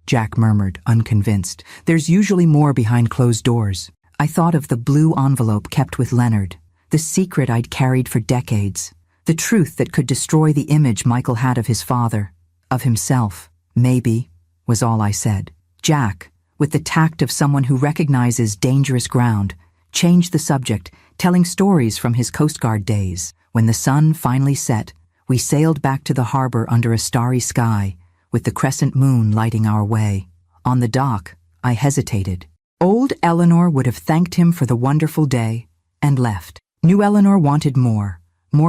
Jack murmured, unconvinced. "There's usually more behind closed doors." I thought of the blue envelope kept with Leonard, the secret I'd carried for decades, the truth that could destroy the image Michael had of his father, of himself. "Maybe," was all I said. Jack, with the tact of someone who recognizes dangerous ground, changed the subject, telling stories from his Coast Guard days. When the sun finally set, we sailed back to the harbor under a starry sky, with the crescent moon lighting our way. On the dock, I hesitated. Old Eleanor would have thanked him for the wonderful day and left. New Eleanor wanted more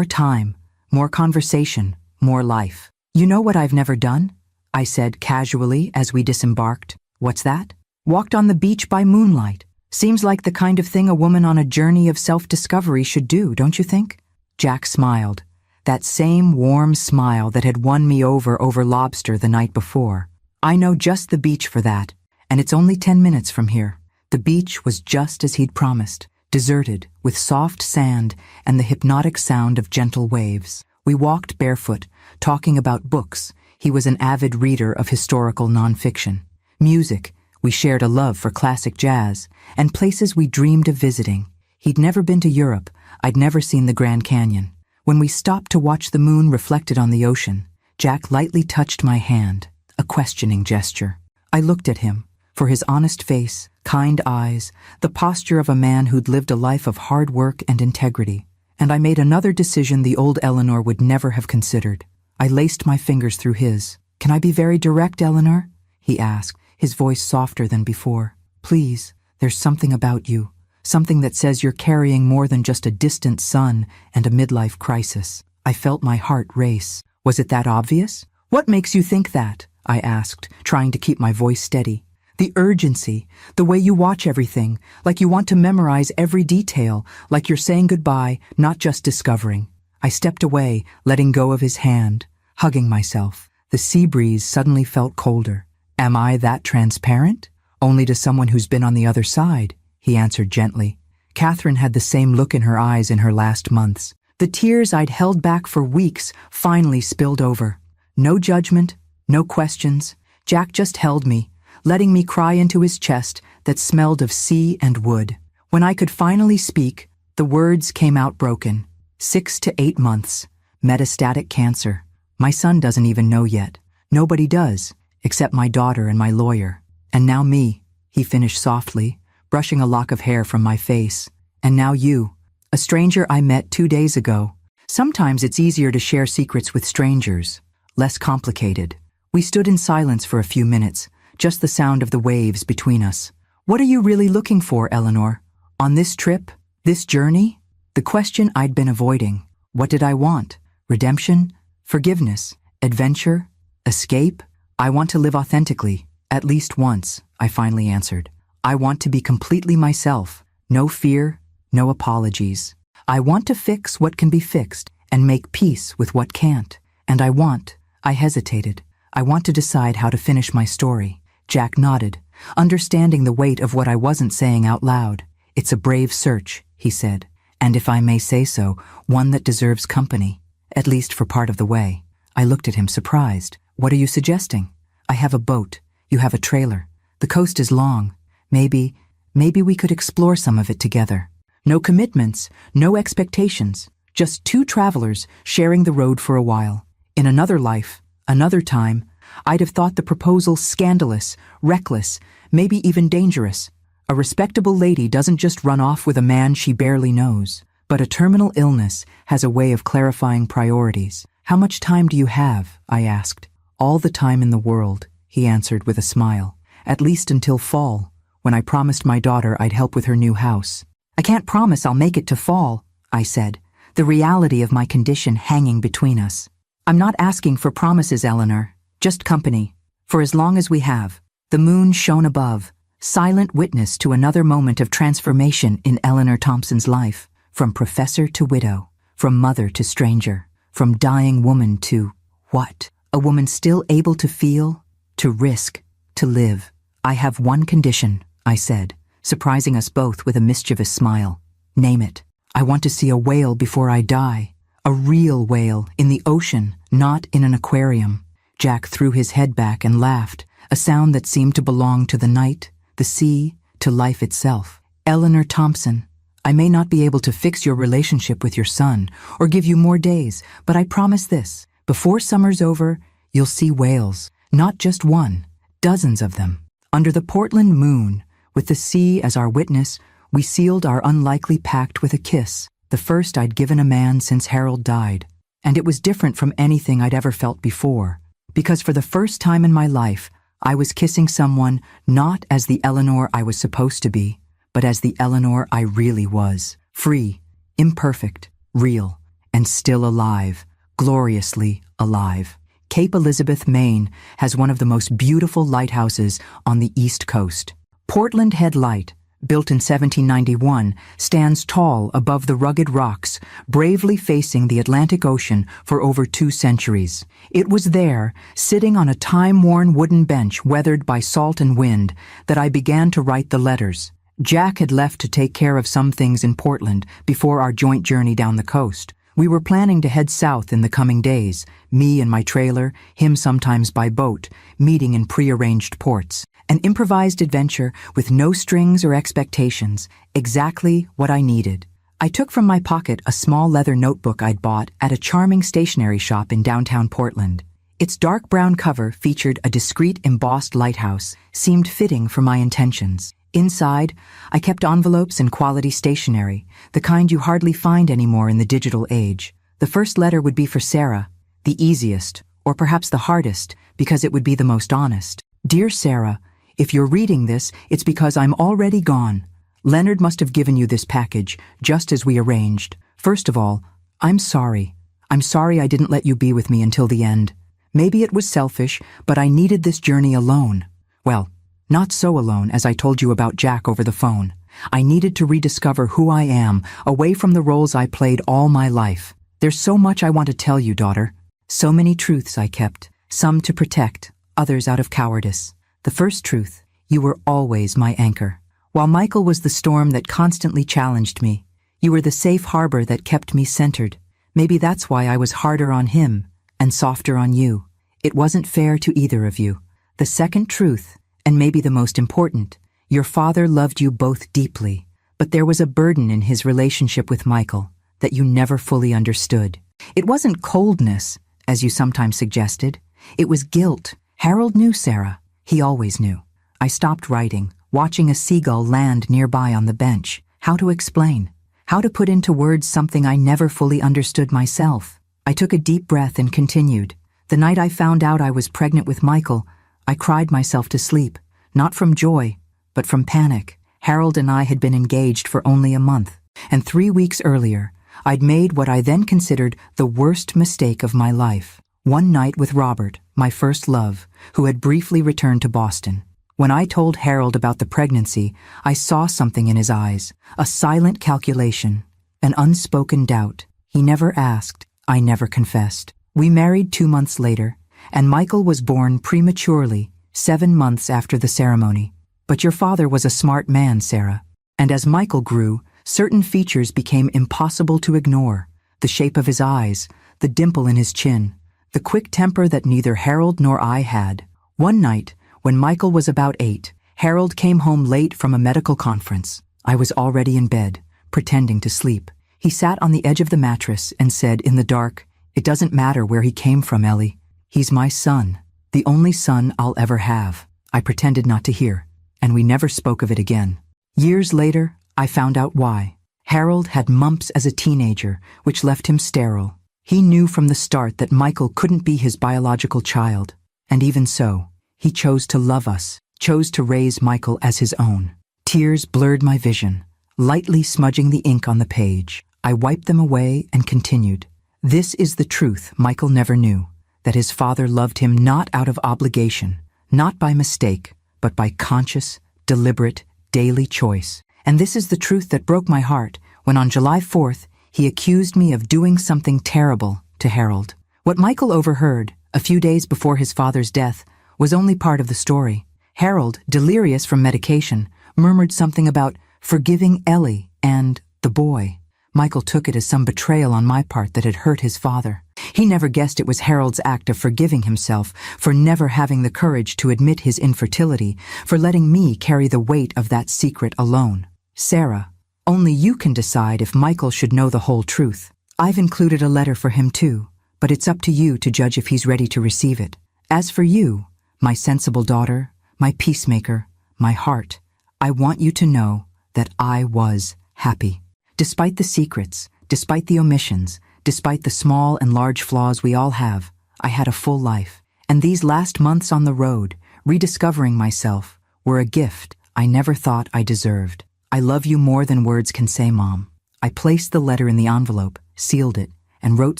time, more conversation, more life. "You know what I've never done?" I said casually as we disembarked. "What's that?" "Walked on the beach by moonlight. Seems like the kind of thing a woman on a journey of self-discovery should do, don't you think?" Jack smiled, that same warm smile that had won me over lobster the night before. "I know just the beach for that, and it's only 10 minutes from here." The beach was just as he'd promised, deserted, with soft sand and the hypnotic sound of gentle waves. We walked barefoot, talking about books. He was an avid reader of historical nonfiction. Music, we shared a love for classic jazz, and places we dreamed of visiting. He'd never been to Europe, I'd never seen the Grand Canyon. When we stopped to watch the moon reflected on the ocean, Jack lightly touched my hand, a questioning gesture. I looked at him, for his honest face, kind eyes, the posture of a man who'd lived a life of hard work and integrity. And I made another decision the old Eleanor would never have considered. I laced my fingers through his. "Can I be very direct, Eleanor?" he asked, his voice softer than before. Please, there's something about you. Something that says you're carrying more than just a distant son and a midlife crisis. I felt my heart race. Was it that obvious? What makes you think that? I asked, trying to keep my voice steady. The urgency, the way you watch everything, like you want to memorize every detail, like you're saying goodbye, not just discovering. I stepped away, letting go of his hand, hugging myself. The sea breeze suddenly felt colder. Am I that transparent? Only to someone who's been on the other side, he answered gently. Catherine had the same look in her eyes in her last months. The tears I'd held back for weeks finally spilled over. No judgment, no questions. Jack just held me, letting me cry into his chest that smelled of sea and wood. When I could finally speak, the words came out broken. 6 to 8 months. Metastatic cancer. My son doesn't even know yet. Nobody does, except my daughter and my lawyer. And now me, he finished softly, brushing a lock of hair from my face. And now you, a stranger I met 2 days ago. Sometimes it's easier to share secrets with strangers, less complicated. We stood in silence for a few minutes, just the sound of the waves between us. What are you really looking for, Eleanor? On this trip? This journey? The question I'd been avoiding. What did I want? Redemption? Forgiveness? Adventure? Escape? I want to live authentically, at least once, I finally answered. I want to be completely myself. No fear, no apologies. I want to fix what can be fixed and make peace with what can't. And I hesitated. I want to decide how to finish my story. Jack nodded, understanding the weight of what I wasn't saying out loud. It's a brave search, he said, and if I may say so, one that deserves company, at least for part of the way. I looked at him surprised. What are you suggesting? I have a boat. You have a trailer. The coast is long. Maybe we could explore some of it together. No commitments, no expectations, just 2 travelers sharing the road for a while. In another life, another time, I'd have thought the proposal scandalous, reckless, maybe even dangerous. A respectable lady doesn't just run off with a man she barely knows. But a terminal illness has a way of clarifying priorities. How much time do you have? I asked. All the time in the world, he answered with a smile. At least until fall, when I promised my daughter I'd help with her new house. I can't promise I'll make it to fall, I said, the reality of my condition hanging between us. I'm not asking for promises, Eleanor, just company, for as long as we have. The moon shone above, silent witness to another moment of transformation in Eleanor Thompson's life, from professor to widow, from mother to stranger, from dying woman to, what? A woman still able to feel, to risk, to live. I have one condition, I said, surprising us both with a mischievous smile. Name it. I want to see a whale before I die. A real whale in the ocean, not in an aquarium. Jack threw his head back and laughed, a sound that seemed to belong to the night, the sea, to life itself. Eleanor Thompson, I may not be able to fix your relationship with your son or give you more days, but I promise this. Before summer's over, you'll see whales. Not just one, dozens of them. Under the Portland moon, with the sea as our witness, we sealed our unlikely pact with a kiss, the first I'd given a man since Harold died. And it was different from anything I'd ever felt before, because for the first time in my life, I was kissing someone not as the Eleanor I was supposed to be, but as the Eleanor I really was. Free, imperfect, real, and still alive, gloriously alive. Cape Elizabeth, Maine, has one of the most beautiful lighthouses on the East Coast. Portland Head Light, built in 1791, stands tall above the rugged rocks, bravely facing the Atlantic Ocean for over 2 centuries. It was there, sitting on a time-worn wooden bench weathered by salt and wind, that I began to write the letters. Jack had left to take care of some things in Portland before our joint journey down the coast. We were planning to head south in the coming days, me in my trailer, him sometimes by boat, meeting in pre-arranged ports. An improvised adventure with no strings or expectations, exactly what I needed. I took from my pocket a small leather notebook I'd bought at a charming stationery shop in downtown Portland. Its dark brown cover featured a discreet embossed lighthouse, seemed fitting for my intentions. Inside, I kept envelopes and quality stationery, the kind you hardly find anymore in the digital age. The first letter would be for Sarah, the easiest, or perhaps the hardest, because it would be the most honest. Dear Sarah, If you're reading this, it's because I'm already gone. Leonard must have given you this package, just as we arranged. First of all, I'm sorry. I'm sorry I didn't let you be with me until the end. Maybe it was selfish, but I needed this journey alone. Well, not so alone as I told you about Jack over the phone. I needed to rediscover who I am, away from the roles I played all my life. There's so much I want to tell you, daughter. So many truths I kept, some to protect, others out of cowardice. The first truth, you were always my anchor. While Michael was the storm that constantly challenged me, you were the safe harbor that kept me centered. Maybe that's why I was harder on him and softer on you. It wasn't fair to either of you. The second truth, and maybe the most important, your father loved you both deeply, but there was a burden in his relationship with Michael that you never fully understood. It wasn't coldness, as you sometimes suggested. It was guilt. Harold knew, Sarah. He always knew. I stopped writing, watching a seagull land nearby on the bench. How to explain? How to put into words something I never fully understood myself? I took a deep breath and continued. The night I found out I was pregnant with Michael, I cried myself to sleep, not from joy, but from panic. Harold and I had been engaged for only a month, and 3 weeks earlier, I'd made what I then considered the worst mistake of my life. One night with Robert, my first love, who had briefly returned to Boston. When I told Harold about the pregnancy, I saw something in his eyes, a silent calculation, an unspoken doubt. He never asked, I never confessed. We married 2 months later, and Michael was born prematurely, 7 months after the ceremony. But your father was a smart man, Sarah, and as Michael grew, certain features became impossible to ignore. The shape of his eyes, the dimple in his chin, the quick temper that neither Harold nor I had. One night, when Michael was about 8, Harold came home late from a medical conference. I was already in bed, pretending to sleep. He sat on the edge of the mattress and said in the dark, "It doesn't matter where he came from, Ellie. He's my son, the only son I'll ever have." I pretended not to hear, and we never spoke of it again. Years later, I found out why. Harold had mumps as a teenager, which left him sterile. He knew from the start that Michael couldn't be his biological child, and even so, he chose to love us, chose to raise Michael as his own. Tears blurred my vision, lightly smudging the ink on the page. I wiped them away and continued. This is the truth Michael never knew, that his father loved him not out of obligation, not by mistake, but by conscious, deliberate, daily choice. And this is the truth that broke my heart when on July 4th, he accused me of doing something terrible to Harold. What Michael overheard, a few days before his father's death, was only part of the story. Harold, delirious from medication, murmured something about forgiving Ellie and the boy. Michael took it as some betrayal on my part that had hurt his father. He never guessed it was Harold's act of forgiving himself for never having the courage to admit his infertility, for letting me carry the weight of that secret alone. Sarah, only you can decide if Michael should know the whole truth. I've included a letter for him too, but it's up to you to judge if he's ready to receive it. As for you, my sensible daughter, my peacemaker, my heart, I want you to know that I was happy. Despite the secrets, despite the omissions, despite the small and large flaws we all have, I had a full life. And these last months on the road, rediscovering myself, were a gift I never thought I deserved. I love you more than words can say, Mom. I placed the letter in the envelope, sealed it, and wrote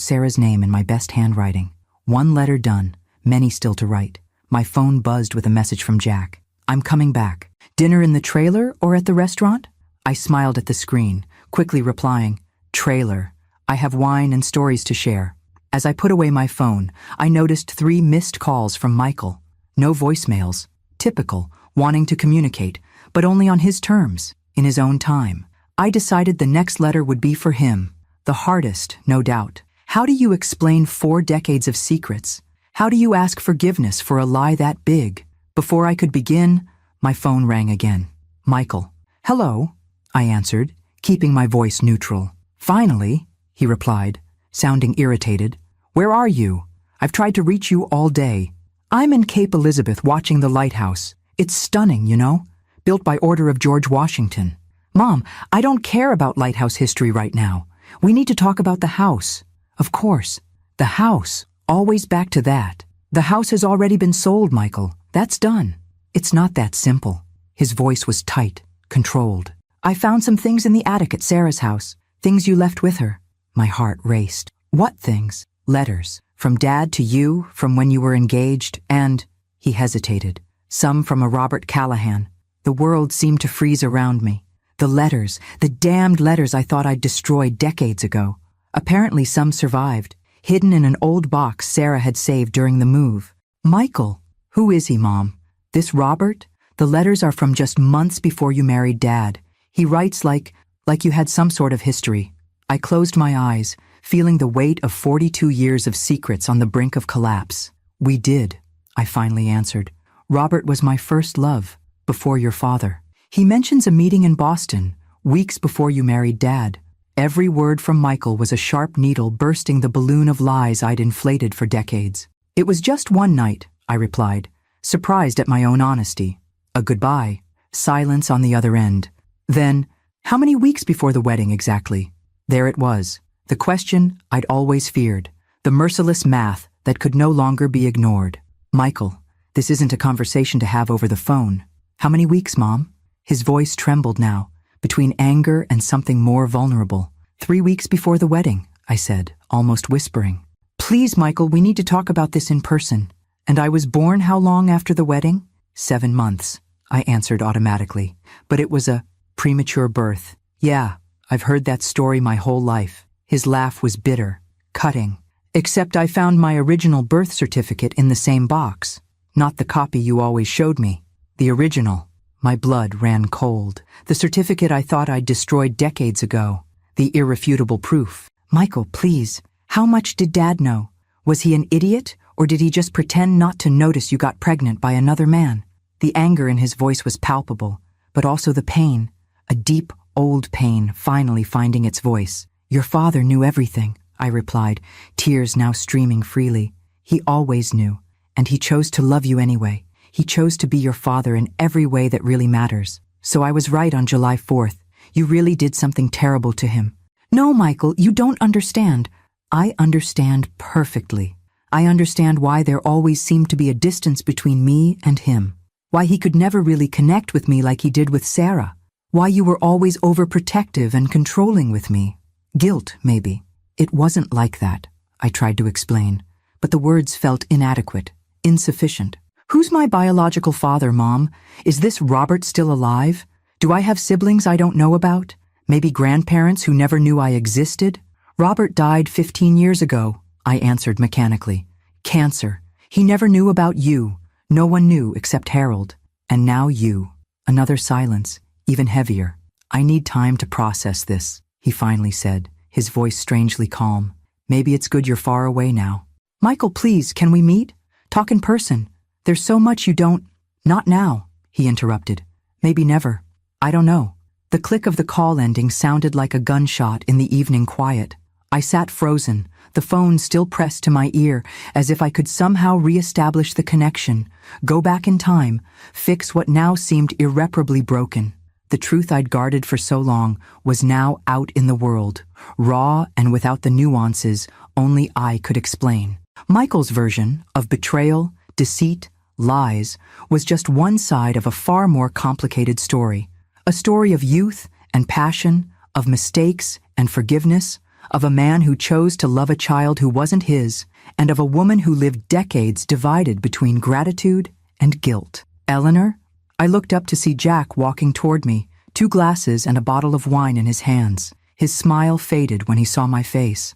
Sarah's name in my best handwriting. One letter done, many still to write. My phone buzzed with a message from Jack. I'm coming back. Dinner in the trailer or at the restaurant? I smiled at the screen, quickly replying, trailer. I have wine and stories to share. As I put away my phone, I noticed 3 missed calls from Michael. No voicemails. Typical, wanting to communicate, but only on his terms, in his own time. I decided the next letter would be for him. The hardest, no doubt. How do you explain 4 decades of secrets? How do you ask forgiveness for a lie that big? Before I could begin, my phone rang again. Michael. Hello, I answered, keeping my voice neutral. Finally, he replied, sounding irritated. Where are you? I've tried to reach you all day. I'm in Cape Elizabeth watching the lighthouse. It's stunning, you know? Built by order of George Washington. Mom, I don't care about lighthouse history right now. We need to talk about the house. Of course. The house. Always back to that. The house has already been sold, Michael. That's done. It's not that simple. His voice was tight, controlled. I found some things in the attic at Sarah's house, things you left with her. My heart raced. What things? Letters. From Dad to you, from when you were engaged, and... He hesitated. Some from a Robert Callahan. The world seemed to freeze around me. The letters, the damned letters I thought I'd destroyed decades ago. Apparently some survived, hidden in an old box Sarah had saved during the move. Michael. Who is he, Mom? This Robert? The letters are from just months before you married Dad. He writes like you had some sort of history. I closed my eyes, feeling the weight of 42 years of secrets on the brink of collapse. We did, I finally answered. Robert was my first love, before your father. He mentions a meeting in Boston, weeks before you married Dad. Every word from Michael was a sharp needle bursting the balloon of lies I'd inflated for decades. It was just one night, I replied, surprised at my own honesty. A goodbye, silence on the other end. Then, how many weeks before the wedding exactly? There it was, the question I'd always feared, the merciless math that could no longer be ignored. Michael, this isn't a conversation to have over the phone. How many weeks, Mom? His voice trembled now, between anger and something more vulnerable. 3 weeks before the wedding, I said, almost whispering. Please, Michael, we need to talk about this in person. And I was born how long after the wedding? 7 months, I answered automatically. But it was a premature birth. Yeah, I've heard that story my whole life. His laugh was bitter, cutting. Except I found my original birth certificate in the same box. Not the copy you always showed me. The original. My blood ran cold. The certificate I thought I'd destroyed decades ago. The irrefutable proof. Michael, please, how much did Dad know? Was he an idiot, or did he just pretend not to notice you got pregnant by another man? The anger in his voice was palpable, but also the pain, a deep, old pain finally finding its voice. Your father knew everything, I replied, tears now streaming freely. He always knew, and he chose to love you anyway. He chose to be your father in every way that really matters. So I was right on July 4th. You really did something terrible to him. No, Michael, you don't understand. I understand perfectly. I understand why there always seemed to be a distance between me and him. Why he could never really connect with me like he did with Sarah. Why you were always overprotective and controlling with me. Guilt, maybe. It wasn't like that, I tried to explain. But the words felt inadequate, insufficient. Who's my biological father, Mom? Is this Robert still alive? Do I have siblings I don't know about? Maybe grandparents who never knew I existed? Robert died 15 years ago, I answered mechanically. Cancer. He never knew about you. No one knew except Harold. And now you. Another silence, even heavier. I need time to process this, he finally said, his voice strangely calm. Maybe it's good you're far away now. Michael, please, can we meet? Talk in person. There's so much you don't... Not now, he interrupted. Maybe never. I don't know. The click of the call ending sounded like a gunshot in the evening quiet. I sat frozen, the phone still pressed to my ear, as if I could somehow re-establish the connection, go back in time, fix what now seemed irreparably broken. The truth I'd guarded for so long was now out in the world, raw and without the nuances only I could explain. Michael's version of betrayal, deceit, lies, was just one side of a far more complicated story. A story of youth and passion, of mistakes and forgiveness, of a man who chose to love a child who wasn't his, and of a woman who lived decades divided between gratitude and guilt. Eleanor? I looked up to see Jack walking toward me, 2 glasses and a bottle of wine in his hands. His smile faded when he saw my face.